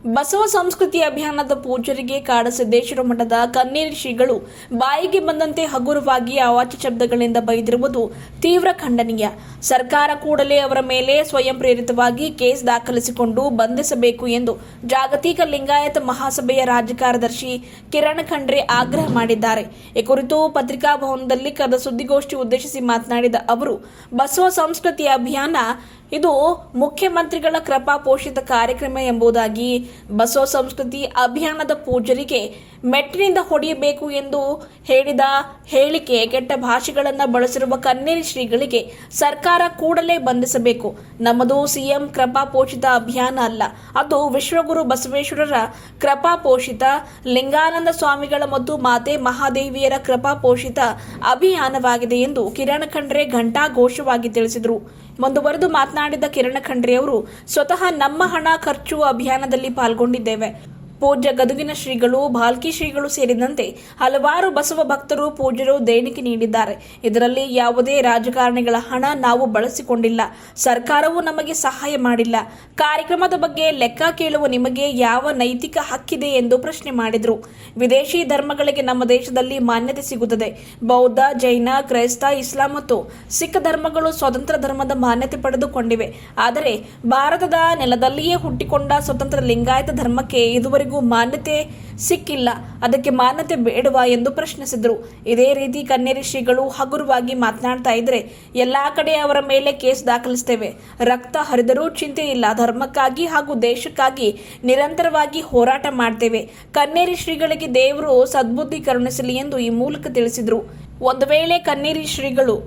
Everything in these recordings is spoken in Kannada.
ಬಸವ ಸಂಸ್ಕೃತಿ ಅಭಿಯಾನದ ಪೂಜಾರಿಗೆ ಕಾಡಸಿದ್ದೇಶ್ವರ ಮಠದ ಕನ್ನೇರಿ ಶ್ರೀಗಳು ಬಾಯಿಗೆ ಬಂದಂತೆ ಹಗುರವಾಗಿ ಅವಾಚ್ಯ ಶಬ್ದಗಳಿಂದ ಬೈದಿರುವುದು ತೀವ್ರ ಖಂಡನೀಯ. ಸರ್ಕಾರ ಕೂಡಲೇ ಅವರ ಮೇಲೆ ಸ್ವಯಂ ಪ್ರೇರಿತವಾಗಿ ಕೇಸ್ ದಾಖಲಿಸಿಕೊಂಡು ಬಂಧಿಸಬೇಕು ಎಂದು ಜಾಗತಿಕ ಲಿಂಗಾಯತ ಮಹಾಸಭೆಯ ರಾಜ್ಯ ಕಾರ್ಯದರ್ಶಿ ಕಿರಣ್ ಖಂಡ್ರೆ ಆಗ್ರಹ ಮಾಡಿದ್ದಾರೆ. ಈ ಕುರಿತು ಪತ್ರಿಕಾ ಭವನದಲ್ಲಿ ಕರೆದ ಸುದ್ದಿಗೋಷ್ಠಿ ಉದ್ದೇಶಿಸಿ ಮಾತನಾಡಿದ ಅವರು, ಬಸವ ಸಂಸ್ಕೃತಿ ಅಭಿಯಾನ ಇದು ಮುಖ್ಯಮಂತ್ರಿಗಳ ಕೃಪಾ ಪೋಷಿತ ಕಾರ್ಯಕ್ರಮ ಎಂಬುದಾಗಿ, ಬಸವ ಸಂಸ್ಕೃತಿ ಅಭಿಯಾನದ ಪೂಜಾರಿಗೆ ಮೆಟ್ಟಿನಿಂದ ಹೊಡೆಯಬೇಕು ಎಂದು ಹೇಳಿದ ಹೇಳಿಕೆ ಕೆಟ್ಟ ಭಾಷೆಗಳನ್ನು ಬಳಸಿರುವ ಕನ್ನೇರಿ ಶ್ರೀಗಳಿಗೆ ಸರ್ಕಾರ ಕೂಡಲೇ ಬಂಧಿಸಬೇಕು. ನಮ್ಮದು ಸಿಎಂ ಕೃಪಾ ಪೋಷಿತ ಅಭಿಯಾನ ಅಲ್ಲ, ಅದು ವಿಶ್ವಗುರು ಬಸವೇಶ್ವರರ ಕೃಪಾ ಪೋಷಿತ, ಲಿಂಗಾನಂದ ಸ್ವಾಮಿಗಳ ಮತ್ತು ಮಾತೆ ಮಹಾದೇವಿಯರ ಕೃಪಾ ಪೋಷಿತ ಅಭಿಯಾನವಾಗಿದೆ ಎಂದು ಕಿರಣ್ ಖಂಡ್ರೆ ಘಂಟಾಘೋಷವಾಗಿ ತಿಳಿಸಿದರು. ಮುಂದುವರೆದು ಮಾತನಾಡಿದ ಕಿರಣ್ ಖಂಡ್ರೆ ಅವರು, ಸ್ವತಃ ನಮ್ಮ ಹಣ ಖರ್ಚು ಅಭಿಯಾನದಲ್ಲಿ ಪಾಲ್ಗೊಂಡಿದ್ದೇವೆ. ಪೂಜ್ಯ ಗದುಗಿನ ಶ್ರೀಗಳು, ಭಾಲ್ಕಿ ಶ್ರೀಗಳು ಸೇರಿದಂತೆ ಹಲವಾರು ಬಸವ ಭಕ್ತರು, ಪೂಜ್ಯರು ದೇಣಿಗೆ ನೀಡಿದ್ದಾರೆ. ಇದರಲ್ಲಿ ಯಾವುದೇ ರಾಜಕಾರಣಿಗಳ ಹಣ ನಾವು ಬಳಸಿಕೊಂಡಿಲ್ಲ. ಸರ್ಕಾರವು ನಮಗೆ ಸಹಾಯ ಮಾಡಿಲ್ಲ. ಕಾರ್ಯಕ್ರಮದ ಬಗ್ಗೆ ಲೆಕ್ಕ ಕೇಳುವ ನಿಮಗೆ ಯಾವ ನೈತಿಕ ಹಕ್ಕಿದೆ ಎಂದು ಪ್ರಶ್ನೆ ಮಾಡಿದರು. ವಿದೇಶಿ ಧರ್ಮಗಳಿಗೆ ನಮ್ಮ ದೇಶದಲ್ಲಿ ಮಾನ್ಯತೆ ಸಿಗುತ್ತದೆ. ಬೌದ್ಧ, ಜೈನ, ಕ್ರೈಸ್ತ, ಇಸ್ಲಾಂ ಮತ್ತು ಸಿಖ್ ಧರ್ಮಗಳು ಸ್ವತಂತ್ರ ಧರ್ಮದ ಮಾನ್ಯತೆ ಪಡೆದುಕೊಂಡಿವೆ. ಆದರೆ ಭಾರತದ ನೆಲದಲ್ಲಿಯೇ ಹುಟ್ಟಿಕೊಂಡ ಸ್ವತಂತ್ರ ಲಿಂಗಾಯತ ಧರ್ಮಕ್ಕೆ ಇದುವರೆಗೂ ಮಾನ್ಯತೆ ಸಿಕ್ಕಿಲ್ಲ. ಅದಕ್ಕೆ ಮಾನ್ಯತೆ ಬೇಡವಾ ಎಂದು ಪ್ರಶ್ನಿಸಿದರು. ಇದೇ ರೀತಿ ಕನ್ನೇರಿ ಶ್ರೀಗಳು ಹಗುರವಾಗಿ ಮಾತನಾಡ್ತಾ ಇದ್ರೆ ಎಲ್ಲಾ ಕಡೆ ಅವರ ಮೇಲೆ ಕೇಸ್ ದಾಖಲಿಸ್ತೇವೆ. ರಕ್ತ ಹರಿದರೂ ಚಿಂತೆ ಇಲ್ಲ. ಧರ್ಮಕ್ಕಾಗಿ ಹಾಗೂ ದೇಶಕ್ಕಾಗಿ ನಿರಂತರವಾಗಿ ಹೋರಾಟ ಮಾಡ್ತೇವೆ. ಕನ್ನೇರಿ ಶ್ರೀಗಳಿಗೆ ದೇವರು ಸದ್ಬುದ್ಧಿ ಕರುಣಿಸಲಿ ಎಂದು ಈ ಮೂಲಕ ತಿಳಿಸಿದರು. ಒಂದು ವೇಳೆ ಕನ್ನೇರಿ ಶ್ರೀಗಳು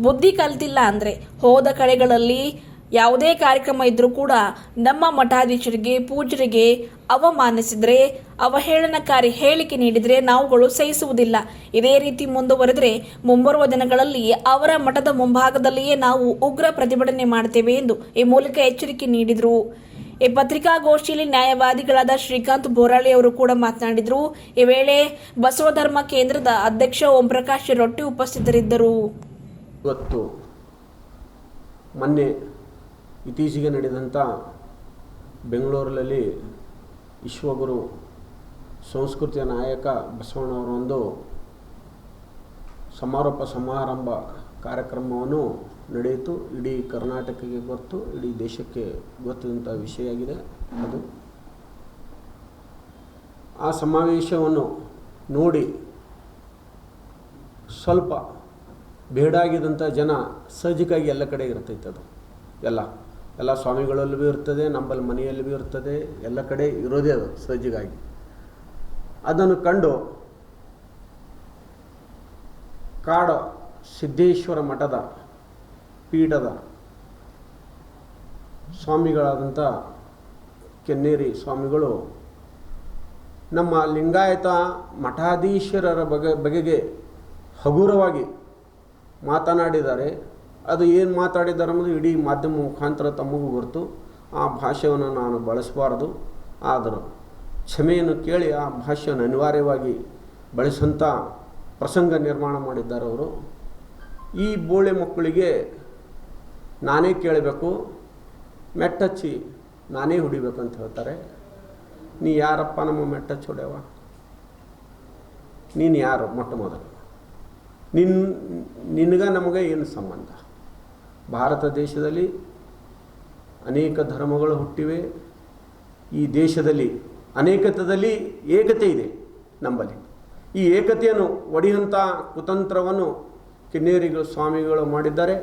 ಬುದ್ಧಿ ಕಲಿತಿಲ್ಲ ಅಂದ್ರೆ ಹೋದ ಕಡೆಗಳಲ್ಲಿ ಯಾವುದೇ ಕಾರ್ಯಕ್ರಮ ಇದ್ರೂ ಕೂಡ ನಮ್ಮ ಮಠಾಧೀಶರಿಗೆ, ಪೂಜ್ಯರಿಗೆ ಅವಮಾನಿಸಿದರೆ, ಅವಹೇಳನಕಾರಿ ಹೇಳಿಕೆ ನೀಡಿದರೆ ನಾವುಗಳು ಸಹಿಸುವುದಿಲ್ಲ. ಇದೇ ರೀತಿ ಮುಂದುವರೆದರೆ ಮುಂಬರುವ ದಿನಗಳಲ್ಲಿ ಅವರ ಮಠದ ಮುಂಭಾಗದಲ್ಲಿಯೇ ನಾವು ಉಗ್ರ ಪ್ರತಿಭಟನೆ ಮಾಡ್ತೇವೆ ಎಂದು ಈ ಮೂಲಕ ಎಚ್ಚರಿಕೆ ನೀಡಿದರು. ಈ ಪತ್ರಿಕಾಗೋಷ್ಠಿಯಲ್ಲಿ ನ್ಯಾಯವಾದಿಗಳಾದ ಶ್ರೀಕಾಂತ್ ಬೋರಾಳಿ ಅವರು ಕೂಡ ಮಾತನಾಡಿದರು. ಈ ವೇಳೆ ಬಸವ ಧರ್ಮ ಕೇಂದ್ರದ ಅಧ್ಯಕ್ಷ ಓಂ ಪ್ರಕಾಶ್ ರೊಟ್ಟಿ ಉಪಸ್ಥಿತರಿದ್ದರು. ಇವತ್ತು ಮೊನ್ನೆ ಇತ್ತೀಚೆಗೆ ನಡೆದಂಥ ಬೆಂಗಳೂರಲ್ಲಿ ವಿಶ್ವಗುರು ಸಂಸ್ಕೃತಿಯ ನಾಯಕ ಬಸವಣ್ಣವರ ಒಂದು ಸಮಾರೋಪ ಸಮಾರಂಭ ಕಾರ್ಯಕ್ರಮವನ್ನು ನಡೆಯಿತು. ಇಡೀ ಕರ್ನಾಟಕಕ್ಕೆ ಗೊತ್ತು, ಇಡೀ ದೇಶಕ್ಕೆ ಗೊತ್ತಿದಂಥ ವಿಷಯ ಆಗಿದೆ. ಅದು ಆ ಸಮಾವೇಶವನ್ನು ನೋಡಿ ಸ್ವಲ್ಪ ಬೇಡಾಗಿದ್ದಂಥ ಜನ ಸಹಜಿಕಾಗಿ ಎಲ್ಲ ಕಡೆ ಇರ್ತೈತೆ. ಅದು ಎಲ್ಲ ಸ್ವಾಮಿಗಳಲ್ಲೂ ಇರ್ತದೆ, ನಮ್ಮಲ್ಲಿ ಮನೆಯಲ್ಲೂ ಇರ್ತದೆ, ಎಲ್ಲ ಕಡೆ ಇರೋದೇ ಅದು ಸಹಜಿಗಾಗಿ. ಅದನ್ನು ಕಂಡು ಕಾಡ ಸಿದ್ದೇಶ್ವರ ಮಠದ ಪೀಠದ ಸ್ವಾಮಿಗಳಾದಂಥ ಕೆನ್ನೇರಿ ಸ್ವಾಮಿಗಳು ನಮ್ಮ ಲಿಂಗಾಯತ ಮಠಾಧೀಶರರ ಬಗೆಗೆ ಹಗುರವಾಗಿ ಮಾತನಾಡಿದ್ದಾರೆ. ಅದು ಏನು ಮಾತಾಡಿದ್ದಾರೆ ಅನ್ನೋದು ಇಡೀ ಮಾಧ್ಯಮ ಮುಖಾಂತರ ತಮಗೂ ಗೊತ್ತು. ಆ ಭಾಷೆಯನ್ನು ನಾನು ಬಳಸಬಾರ್ದು, ಆದರೂ ಕ್ಷಮೆಯನ್ನು ಕೇಳಿ ಆ ಭಾಷೆಯನ್ನು ಅನಿವಾರ್ಯವಾಗಿ ಬಳಸಂಥ ಪ್ರಸಂಗ ನಿರ್ಮಾಣ ಮಾಡಿದ್ದಾರೆ ಅವರು. ಈ ಬೋಳೆ ಮಕ್ಕಳಿಗೆ ನಾನೇ ಕೇಳಬೇಕು, ಮೆಟ್ಟಚ್ಚಿ ನಾನೇ ಹೊಡಿಬೇಕಂತ ಹೇಳ್ತಾರೆ. ನೀ ಯಾರಪ್ಪ ನಮ್ಮ ಮೆಟ್ಟಚ್ಚಿ ಹೊಡೆಯವ? ನೀನು ಯಾರು? ಮೊಟ್ಟ ಮೊದಲು ನಿನಗೆ ನಮಗೆ ಏನು ಸಂಬಂಧ? ಭಾರತ ದೇಶದಲ್ಲಿ ಅನೇಕ ಧರ್ಮಗಳು ಹುಟ್ಟಿವೆ. ಈ ದೇಶದಲ್ಲಿ ಅನೇಕತೆಯಲ್ಲಿ ಏಕತೆ ಇದೆ ನಮ್ಮಲ್ಲಿ. ಈ ಏಕತೆಯನ್ನು ಒಡೆಯುವಂಥ ಕುತಂತ್ರವನ್ನು ಕೆನ್ನೇರಿಗಳು ಸ್ವಾಮಿಗಳು ಮಾಡಿದ್ದಾರೆ.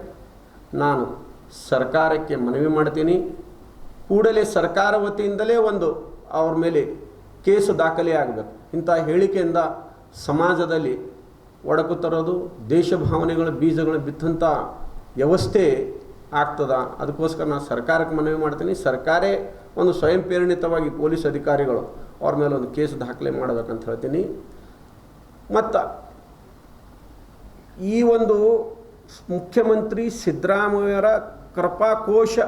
ನಾನು ಸರ್ಕಾರಕ್ಕೆ ಮನವಿ ಮಾಡ್ತೀನಿ, ಕೂಡಲೇ ಸರ್ಕಾರ ವತಿಯಿಂದಲೇ ಒಂದು ಅವ್ರ ಮೇಲೆ ಕೇಸು ದಾಖಲೆ ಆಗಬೇಕು. ಇಂಥ ಹೇಳಿಕೆಯಿಂದ ಸಮಾಜದಲ್ಲಿ ಒಡಕು ತರೋದು, ದೇಶ ಭಾವನೆಗಳ ಬೀಜಗಳನ್ನು ಬಿತ್ತಂಥ ವ್ಯವಸ್ಥೆ ಆಗ್ತದ. ಅದಕ್ಕೋಸ್ಕರ ನಾನು ಸರ್ಕಾರಕ್ಕೆ ಮನವಿ ಮಾಡ್ತೀನಿ, ಸರ್ಕಾರೇ ಒಂದು ಸ್ವಯಂ ಪ್ರೇರಿತವಾಗಿ ಪೊಲೀಸ್ ಅಧಿಕಾರಿಗಳು ಅವ್ರ ಮೇಲೆ ಒಂದು ಕೇಸ್ ದಾಖಲೆ ಮಾಡಬೇಕಂತ ಹೇಳ್ತೀನಿ. ಮತ್ತು ಈ ಒಂದು ಮುಖ್ಯಮಂತ್ರಿ ಸಿದ್ದರಾಮಯ್ಯರ ಕೃಪಾಕೋಶ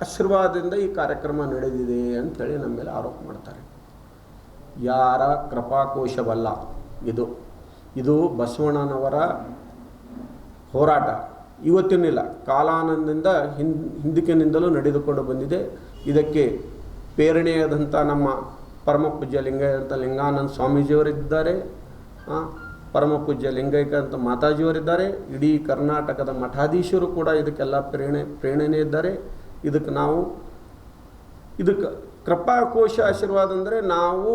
ಆಶೀರ್ವಾದದಿಂದ ಈ ಕಾರ್ಯಕ್ರಮ ನಡೆದಿದೆ ಅಂಥೇಳಿ ನಮ್ಮ ಮೇಲೆ ಆರೋಪ ಮಾಡ್ತಾರೆ. ಯಾರ ಕೃಪಾಕೋಶವಲ್ಲ ಇದು ಬಸವಣ್ಣನವರ ಹೋರಾಟ ಇವತ್ತಿನಿಲ್ಲ, ಕಾಲಾನಂದದಿಂದ ಹಿಂದಕ್ಕಿನಿಂದಲೂ ನಡೆದುಕೊಂಡು ಬಂದಿದೆ. ಇದಕ್ಕೆ ಪ್ರೇರಣೆಯಾದಂಥ ನಮ್ಮ ಪರಮ ಪೂಜ್ಯ ಲಿಂಗೈಕ್ಯ ಲಿಂಗಾನಂದ ಸ್ವಾಮೀಜಿಯವರಿದ್ದಾರೆ, ಪರಮ ಪೂಜ್ಯ ಲಿಂಗೈಕ್ಯ ಅಂತ ಮಾತಾಜಿಯವರಿದ್ದಾರೆ. ಇಡೀ ಕರ್ನಾಟಕದ ಮಠಾಧೀಶರು ಕೂಡ ಇದಕ್ಕೆಲ್ಲ ಪ್ರೇರಣೆ ಇದ್ದಾರೆ. ಇದಕ್ಕೆ ಕೃಪಾಕೋಶ ಆಶೀರ್ವಾದ ಅಂದರೆ ನಾವು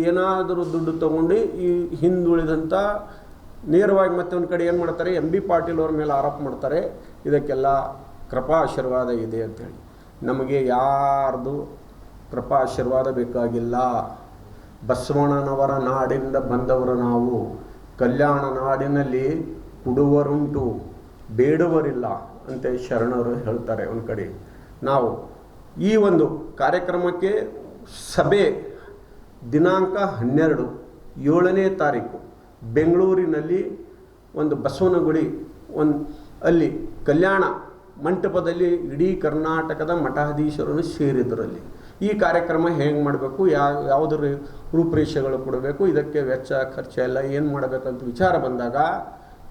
ಏನಾದರೂ ದುಡ್ಡು ತೊಗೊಂಡು ಈ ಹಿಂದುಳಿದಂಥ ನೇರವಾಗಿ ಮತ್ತೆ ಒಂದು ಕಡೆ ಏನು ಮಾಡ್ತಾರೆ, ಎಂ ಬಿ ಪಾಟೀಲ್ ಅವ್ರ ಮೇಲೆ ಆರೋಪ ಮಾಡ್ತಾರೆ, ಇದಕ್ಕೆಲ್ಲ ಕೃಪಾ ಆಶೀರ್ವಾದ ಇದೆ ಅಂಥೇಳಿ. ನಮಗೆ ಯಾರ್ದು ಕೃಪಾ ಆಶೀರ್ವಾದ ಬೇಕಾಗಿಲ್ಲ. ಬಸವಣ್ಣನವರ ನಾಡಿನಿಂದ ಬಂದವರು ನಾವು. ಕಲ್ಯಾಣ ನಾಡಿನಲ್ಲಿ ಕೊಡುವರುಂಟು ಬೇಡುವರಿಲ್ಲ ಅಂತ ಶರಣರು ಹೇಳ್ತಾರೆ ಒಂದು ಕಡೆ. ನಾವು ಈ ಒಂದು ಕಾರ್ಯಕ್ರಮಕ್ಕೆ ಸಭೆ ದಿನಾಂಕ 12 7ನೇ ತಾರೀಕು ಬೆಂಗಳೂರಿನಲ್ಲಿ ಒಂದು ಬಸವನ ಗುಡಿ ಅಲ್ಲಿ ಕಲ್ಯಾಣ ಮಂಟಪದಲ್ಲಿ ಇಡೀ ಕರ್ನಾಟಕದ ಮಠಾಧೀಶರನ್ನು ಸೇರಿದರಲ್ಲಿ ಈ ಕಾರ್ಯಕ್ರಮ ಹೇಗೆ ಮಾಡಬೇಕು, ಯಾವುದರ ರೂಪರೇಷೆಗಳು ಕೊಡಬೇಕು, ಇದಕ್ಕೆ ವೆಚ್ಚ ಖರ್ಚು ಎಲ್ಲ ಏನು ಮಾಡಬೇಕಂತ ವಿಚಾರ ಬಂದಾಗ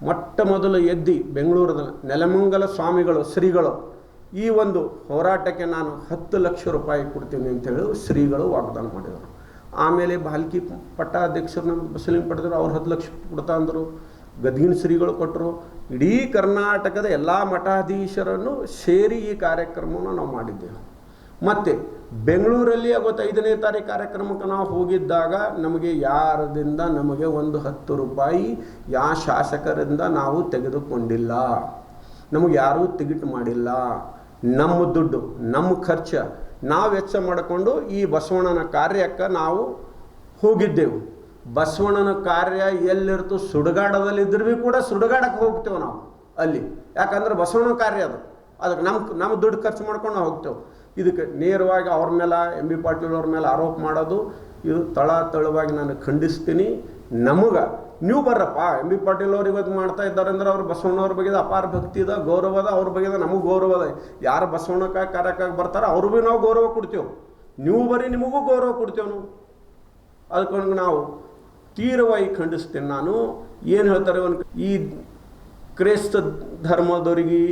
ಮೊಟ್ಟ ಮೊದಲು ಎದ್ದು ಬೆಂಗಳೂರದ ನೆಲಮಂಗಲ ಸ್ವಾಮಿಗಳು ಶ್ರೀಗಳು ಈ ಒಂದು ಹೋರಾಟಕ್ಕೆ ನಾನು 10 ಲಕ್ಷ ರೂಪಾಯಿ ಕೊಡ್ತೀನಿ ಅಂತೇಳಿ ಶ್ರೀಗಳು ವಾಗ್ದಾನ ಮಾಡಿದರು. ಆಮೇಲೆ ಬಾಲ್ಕಿ ಪಟ್ಟಾಧ್ಯಕ್ಷರನ್ನ ಬಸವಲಿಂಗ ಪಡೆದರು, ಅವ್ರು 10 ಲಕ್ಷ ಕೊಡ್ತಾ ಅಂದರು. ಗದಗಿನ ಶ್ರೀಗಳು ಕೊಟ್ಟರು. ಇಡೀ ಕರ್ನಾಟಕದ ಎಲ್ಲ ಮಠಾಧೀಶರನ್ನು ಸೇರಿ ಈ ಕಾರ್ಯಕ್ರಮವನ್ನು ನಾವು ಮಾಡಿದ್ದೆವು. ಮತ್ತು ಬೆಂಗಳೂರಲ್ಲಿ ಅವತ್ತು 5ನೇ ತಾರೀಕು ಕಾರ್ಯಕ್ರಮಕ್ಕೆ ನಾವು ಹೋಗಿದ್ದಾಗ ನಮಗೆ ಯಾರದಿಂದ ನಮಗೆ ಒಂದು 10 ರೂಪಾಯಿ ಯಾವ ಶಾಸಕರಿಂದ ನಾವು ತೆಗೆದುಕೊಂಡಿಲ್ಲ. ನಮಗೆ ಯಾರೂ ಟಿಕೆಟ್ ಮಾಡಿಲ್ಲ. ನಮ್ಮ ದುಡ್ಡು ನಮ್ಮ ಖರ್ಚು ನಾವು ವೆಚ್ಚ ಮಾಡಿಕೊಂಡು ಈ ಬಸವಣ್ಣನ ಕಾರ್ಯಕ್ಕೆ ನಾವು ಹೋಗಿದ್ದೆವು. ಬಸವಣ್ಣನ ಕಾರ್ಯ ಎಲ್ಲಿರ್ತು ಸುಡುಗಾಡದಲ್ಲಿದ್ದರೂ ಭೀ ಕೂಡ ಸುಡುಗಾಡಕ್ಕೆ ಹೋಗ್ತೇವೆ ನಾವು ಅಲ್ಲಿ. ಯಾಕಂದ್ರೆ ಬಸವಣ್ಣನ ಕಾರ್ಯ ಅದಕ್ಕೆ ನಮ್ಮ ದುಡ್ಡು ಖರ್ಚು ಮಾಡ್ಕೊಂಡು ನಾವು ಹೋಗ್ತೇವೆ. ಇದಕ್ಕೆ ನೇರವಾಗಿ ಅವ್ರ ಮೇಲೆ ಎಂ ಬಿ ಪಾಟೀಲ್ ಅವ್ರ ಮೇಲೆ ಆರೋಪ ಮಾಡೋದು ಇದು ತಳವಾಗಿ ನಾನು ಖಂಡಿಸ್ತೀನಿ. ನಮಗೆ ನೀವು ಬರ್ರಪ್ಪ, ಎಂ ಬಿ ಪಾಟೀಲ್ ಅವ್ರು ಇವತ್ತು ಮಾಡ್ತಾ ಇದ್ದಾರೆ ಅಂದ್ರೆ ಅವ್ರು ಬಸವಣ್ಣವ್ರ ಬಗ್ಗೆ ಅಪಾರ ಭಕ್ತಿ ಇದೆ, ಗೌರವ ಅದ. ಅವ್ರ ಬಗ್ಗೆ ನಮಗೆ ಗೌರವ ಅದ. ಯಾರು ಬಸವಣ್ಣ ಕಾರ್ಯಕ್ಕಾಗಿ ಬರ್ತಾರೆ ಅವ್ರು ಭೀ ನಾವು ಗೌರವ ಕೊಡ್ತೇವೆ. ನೀವು ಬರೀ ನಿಮಗೂ ಗೌರವ ಕೊಡ್ತೇವೆ ನಾವು. ಅದಕ್ಕೆ ನಾವು ತೀವ್ರವಾಗಿ ಖಂಡಿಸ್ತೇನೆ. ನಾನು ಏನು ಹೇಳ್ತಾರೆ, ಈ ಕ್ರೈಸ್ತ ಧರ್ಮದವ್ರಿಗೆ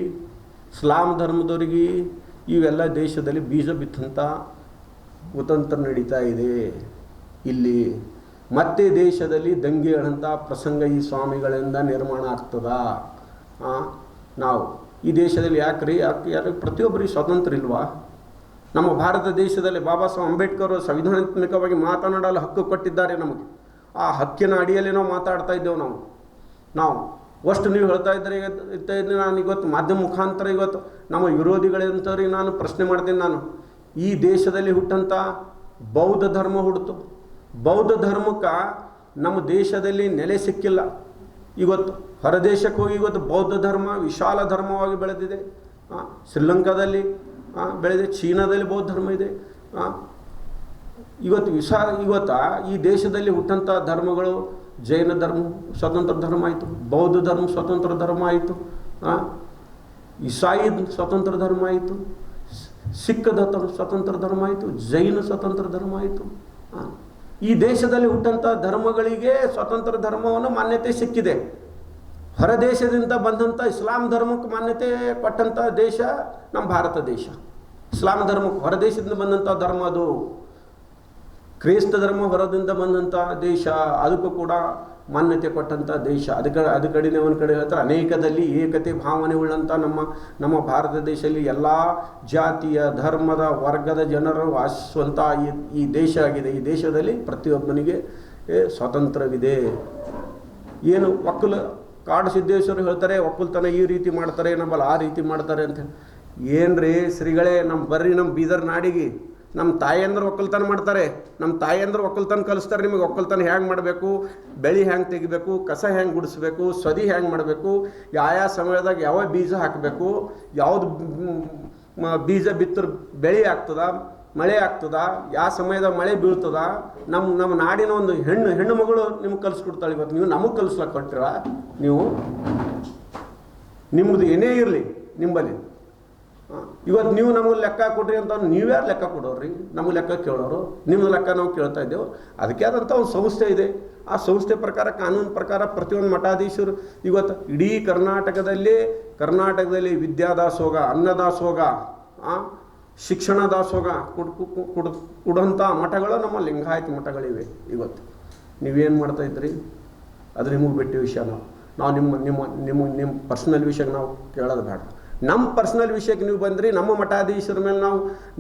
ಇಸ್ಲಾಂ ಧರ್ಮದವ್ರಿಗೆ ಇವೆಲ್ಲ ದೇಶದಲ್ಲಿ ಬೀಜ ಬಿತ್ತಂಥ ಕುತಂತ್ರ ನಡೀತಾ ಇದೆ. ಇಲ್ಲಿ ಮತ್ತೆ ದೇಶದಲ್ಲಿ ದಂಗೆ ಹೇಳಂಥ ಪ್ರಸಂಗ ಈ ಸ್ವಾಮಿಗಳಿಂದ ನಿರ್ಮಾಣ ಆಗ್ತದ. ನಾವು ಈ ದೇಶದಲ್ಲಿ ಯಾಕೆ ಪ್ರತಿಯೊಬ್ಬರಿಗೆ ಸ್ವಾತಂತ್ರ್ಯ ಇಲ್ವಾ? ನಮ್ಮ ಭಾರತ ದೇಶದಲ್ಲಿ ಬಾಬಾ ಸಾಹೇಬ್ ಅಂಬೇಡ್ಕರ್ ಸಂವಿಧಾನಾತ್ಮಕವಾಗಿ ಮಾತನಾಡಲು ಹಕ್ಕು ಕೊಟ್ಟಿದ್ದಾರೆ ನಮಗೆ. ಆ ಹಕ್ಕಿನ ಅಡಿಯಲ್ಲಿ ನಾವು ಮಾತಾಡ್ತಾ ಇದ್ದೇವೆ. ನಾವು ಅಷ್ಟು ನೀವು ಹೇಳ್ತಾ ಇದ್ದರೆ ನಾನು ಇವತ್ತು ಮಾಧ್ಯಮ ಮುಖಾಂತರ ಇವತ್ತು ನಮ್ಮ ವಿರೋಧಿಗಳಂತವ್ರಿಗೆ ನಾನು ಪ್ರಶ್ನೆ ಮಾಡ್ತೀನಿ. ನಾನು ಈ ದೇಶದಲ್ಲಿ ಹುಟ್ಟಂಥ ಬೌದ್ಧ ಧರ್ಮ ಹುಡ್ತು. ಬೌದ್ಧ ಧರ್ಮಕ್ಕೆ ನಮ್ಮ ದೇಶದಲ್ಲಿ ನೆಲೆ ಸಿಕ್ಕಿಲ್ಲ. ಇವತ್ತು ಹೊರದೇಶಕ್ಕೆ ಹೋಗಿ ಇವತ್ತು ಬೌದ್ಧ ಧರ್ಮ ವಿಶಾಲ ಧರ್ಮವಾಗಿ ಬೆಳೆದಿದೆ. ಶ್ರೀಲಂಕಾದಲ್ಲಿ ಬೆಳೆದಿದೆ, ಚೀನಾದಲ್ಲಿ ಬೌದ್ಧ ಧರ್ಮ ಇದೆ. ಇವತ್ತು ಈ ದೇಶದಲ್ಲಿ ಹುಟ್ಟಂಥ ಧರ್ಮಗಳು ಜೈನ ಧರ್ಮ ಸ್ವತಂತ್ರ ಧರ್ಮ ಆಯಿತು, ಬೌದ್ಧ ಧರ್ಮ ಸ್ವತಂತ್ರ ಧರ್ಮ ಆಯಿತು, ಇಸಾಯಿ ಸ್ವತಂತ್ರ ಧರ್ಮ ಆಯಿತು, ಸಿಖ್ ಸ್ವತಂತ್ರ ಧರ್ಮ ಆಯಿತು, ಜೈನ ಸ್ವತಂತ್ರ ಧರ್ಮ ಆಯಿತು. ಈ ದೇಶದಲ್ಲಿ ಹುಟ್ಟಂಥ ಧರ್ಮಗಳಿಗೆ ಸ್ವತಂತ್ರ ಧರ್ಮವನ್ನು ಮಾನ್ಯತೆ ಸಿಕ್ಕಿದೆ. ಹೊರ ದೇಶದಿಂದ ಬಂದಂಥ ಇಸ್ಲಾಂ ಧರ್ಮಕ್ಕೆ ಮಾನ್ಯತೆ ಕೊಟ್ಟಂಥ ದೇಶ ನಮ್ಮ ಭಾರತ ದೇಶ. ಇಸ್ಲಾಂ ಧರ್ಮಕ್ಕೆ ಹೊರ ದೇಶದಿಂದ ಬಂದಂಥ ಧರ್ಮ ಅದು. ಕ್ರೈಸ್ತ ಧರ್ಮ ಹೊರದಿಂದ ಬಂದಂಥ ದೇಶ, ಅದಕ್ಕೂ ಕೂಡ ಮಾನ್ಯತೆ ಕೊಟ್ಟಂಥ ದೇಶ. ಅದು ಕಡೆನೇ ಒಂದು ಕಡೆ ಹೇಳ್ತಾರೆ ಅನೇಕದಲ್ಲಿ ಏಕತೆ ಭಾವನೆ ಉಳ್ಳಂಥ ನಮ್ಮ ಭಾರತ ದೇಶದಲ್ಲಿ ಎಲ್ಲ ಜಾತಿಯ ಧರ್ಮದ ವರ್ಗದ ಜನರು ವಾಸಿಸುವಂಥ ಈ ದೇಶ ಆಗಿದೆ. ಈ ದೇಶದಲ್ಲಿ ಪ್ರತಿಯೊಬ್ಬನಿಗೆ ಸ್ವಾತಂತ್ರ್ಯವಿದೆ. ಏನು ಕಾಡು ಸಿದ್ದೇಶ್ವರು ಹೇಳ್ತಾರೆ ಒಕ್ಕಲ್ತನ ಈ ರೀತಿ ಮಾಡ್ತಾರೆ, ನಮ್ಮಲ್ಲಿ ಆ ರೀತಿ ಮಾಡ್ತಾರೆ ಅಂತ. ಏನ್ರಿ ಶ್ರೀಗಳೇ, ನಮ್ಮ ಬೀದರ್ ನಾಡಿಗೆ ನಮ್ಮ ತಾಯಂದ್ರೆ ಒಕ್ಕಲ್ತನ ಮಾಡ್ತಾರೆ. ನಮ್ಮ ತಾಯಂದ್ರೆ ಒಕ್ಕಲ್ತನ ಕಲಿಸ್ತಾರೆ. ನಿಮಗೆ ಒಕ್ಕಲ್ತನ ಹ್ಯಾಂಗೆ ಮಾಡಬೇಕು, ಬೆಳೆ ಹ್ಯಾಂಗೆ ತೆಗಿಬೇಕು, ಕಸ ಹ್ಯಾಂಗೆ ಗುಡಿಸ್ಬೇಕು, ಸದಿ ಹ್ಯಾಂಗೆ ಮಾಡಬೇಕು, ಯಾವ ಸಮಯದಾಗ ಯಾವ ಬೀಜ ಹಾಕಬೇಕು, ಯಾವುದು ಬೀಜ ಬಿತ್ತರೆ ಬೆಳೆ ಆಗ್ತದ, ಮಳೆ ಆಗ್ತದ, ಯಾವ ಸಮಯದಾಗ ಮಳೆ ಬೀಳ್ತದ. ನಮ್ಮ ನಾಡಿನ ಒಂದು ಹೆಣ್ಣು ಮಗಳು ನಿಮ್ಗೆ ಕಲಿಸ್ಕೊಡ್ತಾಳೆ. ಇವತ್ತು ನೀವು ನಮಗೆ ಕಲಿಸ್ಲಕ್ಕೆ ಕೊಟ್ಟಿರ. ನಿಮ್ಮದು ಏನೇ ಇರಲಿ ನಿಂಬಲ್ಲಿ ಇವತ್ತು ನೀವು ನಮಗೆ ಲೆಕ್ಕ ಕೊಡ್ರಿ ಅಂತ ನೀವ್ಯಾರು ಲೆಕ್ಕ ಕೊಡೋರಿ? ನಮಗೆ ಲೆಕ್ಕ ಕೇಳೋರು? ನಿಮ್ಮ ಲೆಕ್ಕ ನಾವು ಕೇಳ್ತಾ ಇದ್ದೇವೆ. ಅದಕ್ಕೆ ಆದಂಥ ಒಂದು ಸಂಸ್ಥೆ ಇದೆ. ಆ ಸಂಸ್ಥೆ ಪ್ರಕಾರ, ಕಾನೂನು ಪ್ರಕಾರ ಪ್ರತಿಯೊಂದು ಮಠಾಧೀಶರು ಇವತ್ತು ಇಡೀ ಕರ್ನಾಟಕದಲ್ಲಿ ವಿದ್ಯಾದಾಸೋಗ, ಅನ್ನದಾಸೋಗ, ಶಿಕ್ಷಣ ದಾಸೋಗ ಕೊಡುವಂಥ ಮಠಗಳು ನಮ್ಮ ಲಿಂಗಾಯತ ಮಠಗಳಿವೆ. ಇವತ್ತು ನೀವೇನು ಮಾಡ್ತಾಯಿದ್ರಿ ಅದು ನಿಮಗೆ ಬಿಟ್ಟ ವಿಷಯ. ನಾವು ನಿಮ್ಮ ನಿಮ್ಮ ನಿಮ್ಮ ನಿಮ್ಮ ಪರ್ಸ್ನಲ್ ವಿಷಯಕ್ಕೆ ನಾವು ಕೇಳೋದು ಬೇಡ. ನಮ್ಮ ಪರ್ಸ್ನಲ್ ವಿಷಯಕ್ಕೆ ನೀವು ಬಂದ್ರಿ, ನಮ್ಮ ಮಠಾಧೀಶರ ಮೇಲೆ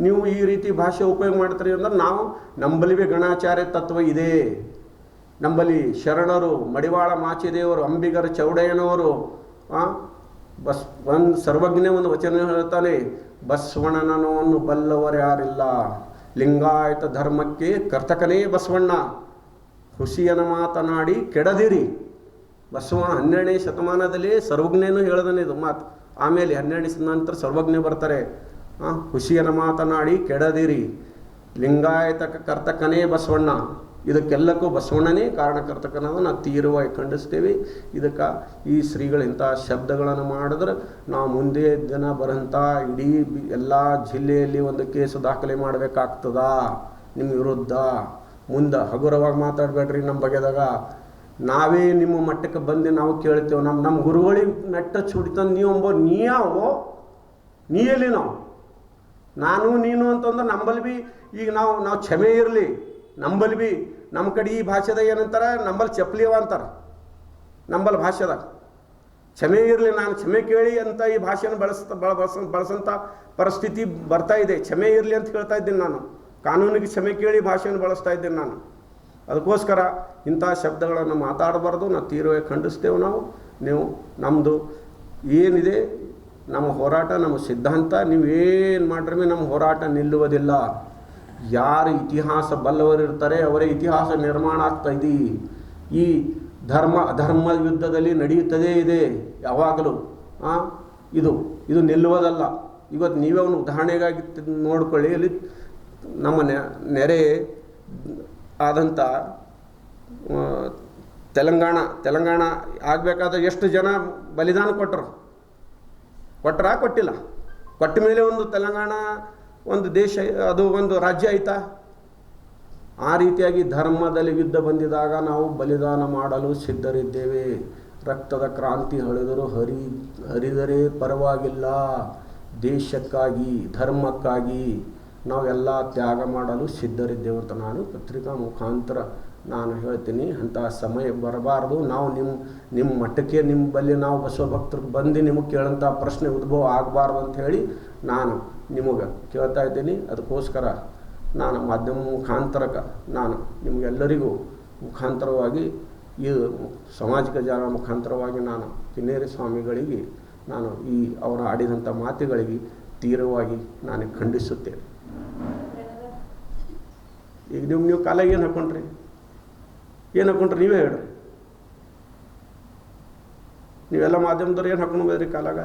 ನೀವು ಈ ರೀತಿ ಭಾಷೆ ಉಪಯೋಗ ಮಾಡ್ತೀರಿ ಅಂದ್ರೆ ನಾವು ನಂಬಲ್ಲಿ ಗಣಾಚಾರ್ಯ ತತ್ವ ಇದೆ. ನಂಬಲ್ಲಿ ಶರಣರು, ಮಡಿವಾಳ ಮಾಚಿದೇವರು, ಅಂಬಿಗರ ಚೌಡಯ್ಯನವರು ಒಂದು ಸರ್ವಜ್ಞ ಒಂದು ವಚನ ಹೇಳ್ತಾನೆ, ಬಸವಣ್ಣನನ್ನು ಬಲ್ಲವರ್ಯಾರಿಲ್ಲ, ಲಿಂಗಾಯತ ಧರ್ಮಕ್ಕೆ ಕರ್ತಕನೇ ಬಸವಣ್ಣ, ಹುಸಿಯನ ಮಾತನಾಡಿ ಕೆಡದಿರಿ. ಬಸವಣ್ಣ 12ನೇ ಶತಮಾನದಲ್ಲಿ ಸರ್ವಜ್ಞನು ಹೇಳ್ದಾನೆ ಇದು ಮಾತು. ಆಮೇಲೆ 12ನೇ ನಂತರ ಸರ್ವಜ್ಞ ಬರ್ತಾರೆ. ಹುಸಿಯನ ಮಾತನಾಡಿ ಕೆಡದಿರಿ, ಲಿಂಗಾಯತ ಕರ್ತಕನೇ ಬಸವಣ್ಣ. ಇದಕ್ಕೆಲ್ಲಕ್ಕೂ ಬಸವಣ್ಣನೇ ಕಾರಣಕರ್ತಕನ್ನೋದು ನಾವು ತೀವ್ರವಾಗಿ ಖಂಡಿಸ್ತೇವೆ. ಇದಕ್ಕೆ ಈ ಶ್ರೀಗಳು ಇಂಥ ಶಬ್ದಗಳನ್ನು ಮಾಡಿದ್ರೆ ನಾವು ಮುಂದೆ ದಿನ ಬರೋಂಥ ಇಡೀ ಎಲ್ಲ ಜಿಲ್ಲೆಯಲ್ಲಿ ಒಂದು ಕೇಸು ದಾಖಲೆ ಮಾಡಬೇಕಾಗ್ತದ ನಿಮ್ಮ ವಿರುದ್ಧ. ಮುಂದೆ ಹಗುರವಾಗಿ ಮಾತಾಡಬೇಡ್ರಿ ನಮ್ಮ ಬಗೆದಾಗ. ನಾವೇ ನಿಮ್ಮ ಮಟ್ಟಕ್ಕೆ ಬಂದು ನಾವು ಕೇಳ್ತೇವೆ. ನಮ್ಮ ಗುರುಗಳಿಗೆ ಮೆಟ್ಟ ಚುಡಿತಂದು ನೀ ಎಲ್ಲಿ ನಾನು ನೀನು ಅಂತಂದ್ರೆ ನಂಬಲ್ಲಿ ಭೀ ಈಗ ನಾವು ಕ್ಷಮೆ ಇರಲಿ. ನಂಬಲ್ಲಿ ಭೀ ನಮ್ಮ ಕಡೆ ಈ ಭಾಷೆದಾಗ ಏನಂತಾರೆ, ನಂಬಲ್ಲಿ ಚಪ್ಪಲಿವ ಅಂತಾರೆ. ನಂಬಲ್ಲಿ ಭಾಷೆದಾಗ ಕ್ಷಮೆ ಇರಲಿ, ನಾನು ಕ್ಷಮೆ ಕೇಳಿ ಅಂತ ಈ ಭಾಷೆನ ಬಳಸಂಥ ಪರಿಸ್ಥಿತಿ ಬರ್ತಾ ಇದೆ. ಕ್ಷಮೆ ಇರಲಿ ಅಂತ ಹೇಳ್ತಾ ಇದ್ದೀನಿ ನಾನು. ಕಾನೂನಿಗೆ ಕ್ಷಮೆ ಕೇಳಿ ಭಾಷೆಯನ್ನು ಬಳಸ್ತಾ ಇದ್ದೀನಿ ನಾನು. ಅದಕ್ಕೋಸ್ಕರ ಇಂಥ ಶಬ್ದಗಳನ್ನು ಮಾತಾಡಬಾರ್ದು. ನಾವು ತೀವ್ರವಾಗಿ ಖಂಡಿಸ್ತೇವೆ. ನೀವು ನಮ್ಮದು ಏನಿದೆ ನಮ್ಮ ಹೋರಾಟ, ನಮ್ಮ ಸಿದ್ಧಾಂತ, ನೀವೇನು ಮಾಡ್ರಿ ನಮ್ಮ ಹೋರಾಟ ನಿಲ್ಲುವುದಿಲ್ಲ. ಯಾರು ಇತಿಹಾಸ ಬಲ್ಲವರಿರ್ತಾರೆ ಅವರೇ ಇತಿಹಾಸ ನಿರ್ಮಾಣ ಆಗ್ತಾ ಇದೆ. ಈ ಅಧರ್ಮ ಯುದ್ಧದಲ್ಲಿ ನಡೆಯುತ್ತದೇ ಇದೆ ಯಾವಾಗಲೂ. ಇದು ನಿಲ್ಲುವುದಲ್ಲ. ಇವತ್ತು ನೀವೇ ಒಂದು ಉದಾಹರಣೆಗಾಗಿ ನೋಡ್ಕೊಳ್ಳಿ. ಅಲ್ಲಿ ನಮ್ಮ ನೆರೆ ಆದಂಥ ತೆಲಂಗಾಣ ಆಗಬೇಕಾದ್ರೆ ಎಷ್ಟು ಜನ ಬಲಿದಾನ ಕೊಟ್ಟಿಲ್ಲ. ಕೊಟ್ಟ ಮೇಲೆ ಒಂದು ತೆಲಂಗಾಣ ಒಂದು ದೇಶ, ಅದು ಒಂದು ರಾಜ್ಯ ಆಯಿತಾ? ಆ ರೀತಿಯಾಗಿ ಧರ್ಮದಲ್ಲಿ ಯುದ್ಧ ಬಂದಿದಾಗ ನಾವು ಬಲಿದಾನ ಮಾಡಲು ಸಿದ್ಧರಿದ್ದೇವೆ. ರಕ್ತದ ಕ್ರಾಂತಿ ಹರಿದರೆ ಪರವಾಗಿಲ್ಲ. ದೇಶಕ್ಕಾಗಿ, ಧರ್ಮಕ್ಕಾಗಿ ನಾವೆಲ್ಲ ತ್ಯಾಗ ಮಾಡಲು ಸಿದ್ಧರಿದ್ದೇವೆ ಅಂತ ನಾನು ಪತ್ರಿಕಾ ಮುಖಾಂತರ ನಾನು ಹೇಳ್ತೀನಿ. ಅಂಥ ಸಮಯ ಬರಬಾರ್ದು. ನಾವು ನಿಮ್ಮ ಮಟ್ಟಕ್ಕೆ ನಿಮ್ಮ ಬಳಿ ನಾವು ಬಸವ ಭಕ್ತರಿಗೆ ಬಂದು ನಿಮಗೆ ಕೇಳೋಂಥ ಪ್ರಶ್ನೆ ಉದ್ಭವ ಆಗಬಾರ್ದು ಅಂತ ಹೇಳಿ ನಾನು ನಿಮಗೆ ಕೇಳ್ತಾ ಇದ್ದೀನಿ. ಅದಕ್ಕೋಸ್ಕರ ನಾನು ಮಾಧ್ಯಮ ಮುಖಾಂತರಕ್ಕೆ ನಾನು ನಿಮಗೆಲ್ಲರಿಗೂ ಮುಖಾಂತರವಾಗಿ ಈ ಸಾಮಾಜಿಕ ಜಾಲ ಮುಖಾಂತರವಾಗಿ ನಾನು ಕಿನ್ನೇರಿ ಸ್ವಾಮಿಗಳಿಗೆ ನಾನು ಅವರ ಆಡಿದಂಥ ಮಾತುಗಳಿಗೆ ತೀವ್ರವಾಗಿ ನಾನು ಖಂಡಿಸುತ್ತೇನೆ. ಈಗ ನೀವು ಕಾಲಾಗ ಏನು ಹಾಕ್ಕೊಂಡ್ರಿ ನೀವೇ ಹೇಳ್ರಿ. ನೀವೆಲ್ಲ ಮಾಧ್ಯಮದವ್ರು ಏನು ಹಾಕ್ಕೊಂಡ್ರಿ ಕಾಲಾಗ?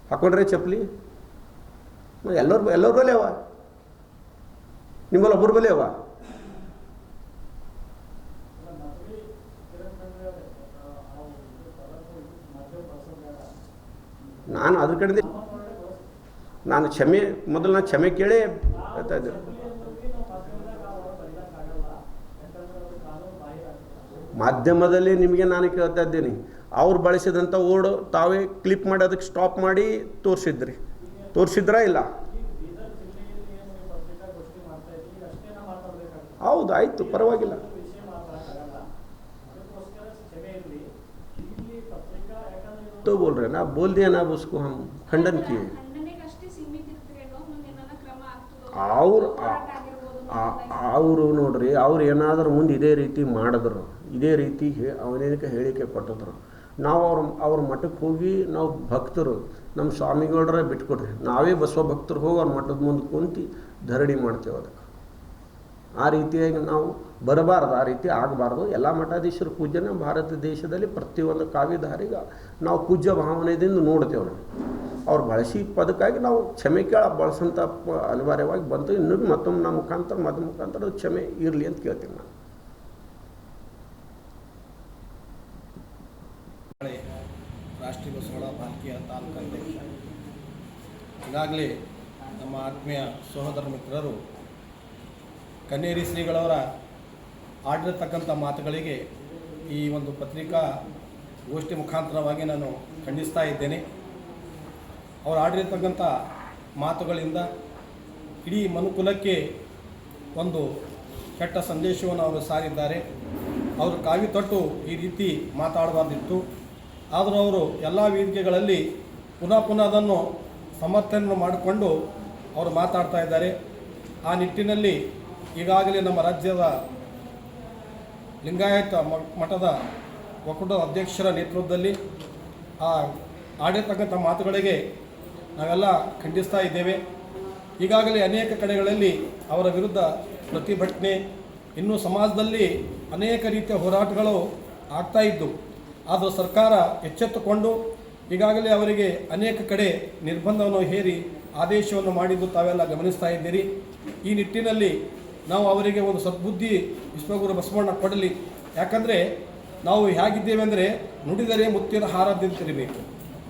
ಹಾಕ್ಕೊಂಡ್ರೆ ಚಪ್ಪಲಿ? ಎಲ್ಲರ ಬಲೆ ಅವ? ನಿಮ್ಮಲ್ಲಿ ಒಬ್ಬರ ಬಲೆ ಅವ? ನಾನು ಅದ್ರ ಕಡೆ ನಾನು ಕ್ಷಮೆ ಕೇಳೇ ಹೇಳ್ತಾ ಇದ್ದೆ. ಮಾಧ್ಯಮದಲ್ಲಿ ನಿಮಗೆ ನಾನು ಕೇಳ್ತಾ ಇದ್ದೀನಿ, ಅವ್ರು ಬಳಸಿದಂಥ ಓಡು ತಾವೇ ಕ್ಲಿಪ್ ಮಾಡಿ ಅದಕ್ಕೆ ಸ್ಟಾಪ್ ಮಾಡಿ ತೋರಿಸಿದ್ರಾ ಇಲ್ಲ? ಹೌದು, ಆಯಿತು, ಪರವಾಗಿಲ್ಲ. तो बोल रहे हैं ना, बोल दिया ना, अब उसको हम खंडन किए. ಅವರು ನೋಡ್ರಿ, ಅವ್ರು ಏನಾದರೂ ಮುಂದೆ ಇದೇ ರೀತಿ ಮಾಡಿದ್ರು, ಇದೇ ರೀತಿ ಅವನೇನಕ್ಕೆ ಹೇಳಿಕೆ ಕೊಟ್ಟಿದ್ರು, ನಾವು ಅವ್ರ ಮಠಕ್ಕೆ ಹೋಗಿ ನಾವು ಭಕ್ತರು ನಮ್ಮ ಸ್ವಾಮಿಗಳರ ಬಿಟ್ಕೊಡ್ರಿ, ನಾವೇ ಬಸವ ಭಕ್ತರು ಹೋಗಿ ಅವ್ರ ಮಠದ ಮುಂದೆ ಕುಂತು ಧರಣಿ ಮಾಡ್ತೇವೆ. ಅದಕ್ಕೆ ಆ ರೀತಿಯಾಗಿ ನಾವು ಬರಬಾರ್ದು, ಆ ರೀತಿ ಆಗಬಾರ್ದು. ಎಲ್ಲ ಮಠಾಧೀಶರು ಪೂಜ್ಯನ ಭಾರತ ದೇಶದಲ್ಲಿ ಪ್ರತಿಯೊಂದು ಕಾವ್ಯಧಾರಿಗೆ ನಾವು ಪೂಜ್ಯ ಭಾವನೆಯಿಂದ ನೋಡ್ತೇವೆ. ನಾವು ಅವ್ರು ಬಳಸಿ ಪದಕ್ಕಾಗಿ ನಾವು ಕ್ಷಮೆ ಕೇಳ ಬಳಸೋಂಥ ಅನಿವಾರ್ಯವಾಗಿ ಬಂತು. ಇನ್ನೂ ಮತ್ತೊಮ್ಮೆ ನಮ್ಮ ಮುಖಾಂತರ ಕ್ಷಮೆ ಇರಲಿ ಅಂತ ಕೇಳ್ತೀನಿ ನಾನು. ರಾಷ್ಟ್ರೀಯ ಬಸವಳ ಭಾರತೀಯ ತಾಲೂಕು ಅಧ್ಯಕ್ಷ. ಈಗಾಗಲೇ ನಮ್ಮ ಆತ್ಮೀಯ ಸಹೋದರ ಮಿತ್ರರು ಕನ್ನೇರಿ ಶ್ರೀಗಳವರ ಆಡಿರತಕ್ಕಂಥ ಮಾತುಗಳಿಗೆ ಈ ಒಂದು ಪತ್ರಿಕಾ ಗೋಷ್ಠಿ ಮುಖಾಂತರವಾಗಿ ನಾನು ಖಂಡಿಸ್ತಾ ಇದ್ದೇನೆ. ಅವರು ಆಡಿರ್ತಕ್ಕಂಥ ಮಾತುಗಳಿಂದ ಇಡೀ ಮನುಕುಲಕ್ಕೆ ಒಂದು ಕೆಟ್ಟ ಸಂದೇಶವನ್ನು ಅವರು ಸಾರಿದ್ದಾರೆ. ಅವರು ಕಾವಿ ತೊಟ್ಟು ಈ ರೀತಿ ಮಾತಾಡಬಾರ್ದಿತ್ತು. ಆದರೂ ಅವರು ಎಲ್ಲ ವೇದಿಕೆಗಳಲ್ಲಿ ಪುನಃ ಅದನ್ನು ಸಮರ್ಥನೆ ಮಾಡಿಕೊಂಡು ಅವರು ಮಾತಾಡ್ತಾ ಇದ್ದಾರೆ. ಆ ನಿಟ್ಟಿನಲ್ಲಿ ಈಗಾಗಲೇ ನಮ್ಮ ರಾಜ್ಯದ ಲಿಂಗಾಯತ ಮಠದ ಒಕ್ಕೂಟದ ಅಧ್ಯಕ್ಷರ ನೇತೃತ್ವದಲ್ಲಿ ಆಡಿರ್ತಕ್ಕಂಥ ಮಾತುಗಳಿಗೆ ನಾವೆಲ್ಲ ಖಂಡಿಸ್ತಾ ಇದ್ದೇವೆ. ಈಗಾಗಲೇ ಅನೇಕ ಕಡೆಗಳಲ್ಲಿ ಅವರ ವಿರುದ್ಧ ಪ್ರತಿಭಟನೆ, ಇನ್ನೂ ಸಮಾಜದಲ್ಲಿ ಅನೇಕ ರೀತಿಯ ಹೋರಾಟಗಳು ಆಗ್ತಾ ಇದ್ದು, ಆದರೂ ಸರ್ಕಾರ ಎಚ್ಚೆತ್ತುಕೊಂಡು ಈಗಾಗಲೇ ಅವರಿಗೆ ಅನೇಕ ಕಡೆ ನಿರ್ಬಂಧವನ್ನು ಹೇರಿ ಆದೇಶವನ್ನು ಮಾಡಿದ್ದು ತಾವೆಲ್ಲ ಗಮನಿಸ್ತಾ ಇದ್ದೀರಿ. ಈ ನಿಟ್ಟಿನಲ್ಲಿ ನಾವು ಅವರಿಗೆ ಒಂದು ಸದ್ಬುದ್ಧಿ ವಿಶ್ವಗುರು ಬಸವಣ್ಣ ಕೊಡಲಿ. ಯಾಕಂದರೆ ನಾವು ಹೇಗಿದ್ದೇವೆ ಅಂದರೆ, ನುಡಿದರೆ ಮುತ್ತಿನ ಹಾರದಂತಿರಬೇಕು.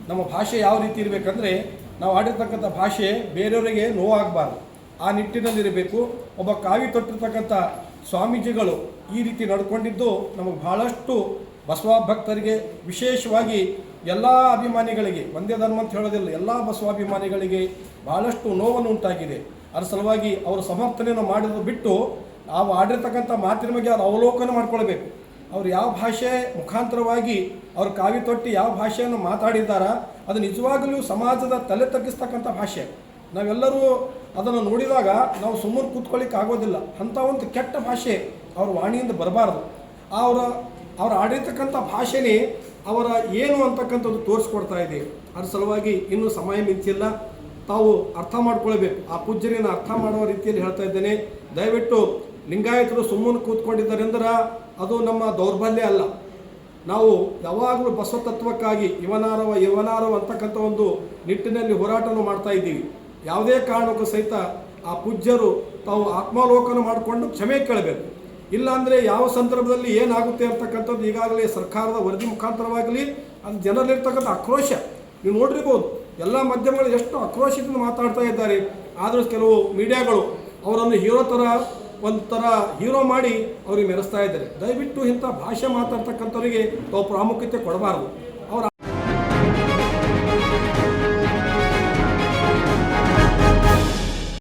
ನಮ್ಮ ಭಾಷೆ ಯಾವ ರೀತಿ ಇರಬೇಕಂದ್ರೆ, ನಾವು ಆಡಿರ್ತಕ್ಕಂಥ ಭಾಷೆ ಬೇರೆಯವರಿಗೆ ನೋವಾಗಬಾರ್ದು, ಆ ನಿಟ್ಟಿನಲ್ಲಿರಬೇಕು. ಒಬ್ಬ ಕಾವಿ ತೊಟ್ಟಿರ್ತಕ್ಕಂಥ ಸ್ವಾಮೀಜಿಗಳು ಈ ರೀತಿ ನಡ್ಕೊಂಡಿದ್ದು ನಮಗೆ ಭಾಳಷ್ಟು ಬಸವ ಭಕ್ತರಿಗೆ, ವಿಶೇಷವಾಗಿ ಎಲ್ಲ ಅಭಿಮಾನಿಗಳಿಗೆ, ಒಂದೇ ಧರ್ಮ ಅಂತ ಹೇಳೋದಿಲ್ಲ, ಎಲ್ಲ ಬಸವಾಭಿಮಾನಿಗಳಿಗೆ ಭಾಳಷ್ಟು ನೋವನ್ನು ಉಂಟಾಗಿದೆ. ಅದರ ಸಲುವಾಗಿ ಅವರು ಸಮರ್ಥನೆಯನ್ನು ಮಾಡೋದು ಬಿಟ್ಟು ನಾವು ಆಡಿರ್ತಕ್ಕಂಥ ಮಾತಿನ ಬಗ್ಗೆ ಅವ್ರು ಅವಲೋಕನ ಮಾಡ್ಕೊಳ್ಬೇಕು. ಅವರು ಯಾವ ಭಾಷೆ ಮುಖಾಂತರವಾಗಿ ಅವರು ಕಾವಿ ತೊಟ್ಟಿ ಯಾವ ಭಾಷೆಯನ್ನು ಮಾತಾಡಿದ್ದಾರ, ಅದು ನಿಜವಾಗಲೂ ಸಮಾಜದ ತಲೆ ತಗ್ಗಿಸ್ತಕ್ಕಂಥ ಭಾಷೆ. ನಾವೆಲ್ಲರೂ ಅದನ್ನು ನೋಡಿದಾಗ ನಾವು ಸುಮ್ಮನೆ ಕೂತ್ಕೊಳ್ಳಿಕ್ಕೆ ಆಗೋದಿಲ್ಲ. ಅಂಥ ಒಂದು ಕೆಟ್ಟ ಭಾಷೆ ಅವ್ರ ವಾಣಿಯಿಂದ ಬರಬಾರ್ದು. ಅವರ ಆಡಿರ್ತಕ್ಕಂಥ ಭಾಷೆನೇ ಅವರ ಏನು ಅಂತಕ್ಕಂಥದ್ದು ತೋರಿಸ್ಕೊಡ್ತಾ ಇದೆ. ಅದ್ರ ಸಲುವಾಗಿ ಇನ್ನೂ ಸಮಯ ಮಿಂಚಿಲ್ಲ, ತಾವು ಅರ್ಥ ಮಾಡ್ಕೊಳ್ಬೇಕು. ಆ ಪೂಜ್ಯರನ್ನು ಅರ್ಥ ಮಾಡುವ ರೀತಿಯಲ್ಲಿ ಹೇಳ್ತಾ ಇದ್ದೇನೆ. ದಯವಿಟ್ಟು ಲಿಂಗಾಯತರು ಸುಮ್ಮನೆ ಕೂತ್ಕೊಂಡಿದ್ದಾರೆಂದ್ರೆ ಅದು ನಮ್ಮ ದೌರ್ಬಲ್ಯ ಅಲ್ಲ. ನಾವು ಯಾವಾಗಲೂ ಬಸವ ತತ್ವಕ್ಕಾಗಿ ಇವನಾರವ ಅಂತಕ್ಕಂಥ ಒಂದು ನಿಟ್ಟಿನಲ್ಲಿ ಹೋರಾಟವನ್ನು ಮಾಡ್ತಾ ಇದ್ದೀವಿ. ಯಾವುದೇ ಕಾರಣಕ್ಕೂ ಸಹಿತ ಆ ಪೂಜ್ಯರು ತಾವು ಆತ್ಮಾವಲೋಕನ ಮಾಡಿಕೊಂಡು ಕ್ಷಮೆ ಕೇಳಬೇಕು. ಇಲ್ಲಾಂದರೆ ಯಾವ ಸಂದರ್ಭದಲ್ಲಿ ಏನಾಗುತ್ತೆ ಅಂತಕ್ಕಂಥದ್ದು ಈಗಾಗಲೇ ಸರ್ಕಾರದ ವರದಿ ಮುಖಾಂತರವಾಗಲಿ ಅದು ಜನರಲ್ಲಿರ್ತಕ್ಕಂಥ ಆಕ್ರೋಶ ನೀವು ನೋಡಿರ್ಬೋದು. ಎಲ್ಲ ಮಾಧ್ಯಮಗಳು ಎಷ್ಟು ಆಕ್ರೋಶದಿಂದ ಮಾತಾಡ್ತಾ ಇದ್ದಾರೆ. ಆದರೂ ಕೆಲವು ಮೀಡಿಯಾಗಳು ಅವರನ್ನು ಒಂಥರ ಹೀರೋ ಮಾಡಿ ಅವ್ರಿಗೆ ಮೆರೆಸ್ತಾ ಇದ್ದಾರೆ. ದಯವಿಟ್ಟು ಇಂಥ ಭಾಷೆ ಮಾತಾಡ್ತಕ್ಕಂಥವರಿಗೆ ತಾವು ಪ್ರಾಮುಖ್ಯತೆ ಕೊಡಬಾರ್ದು.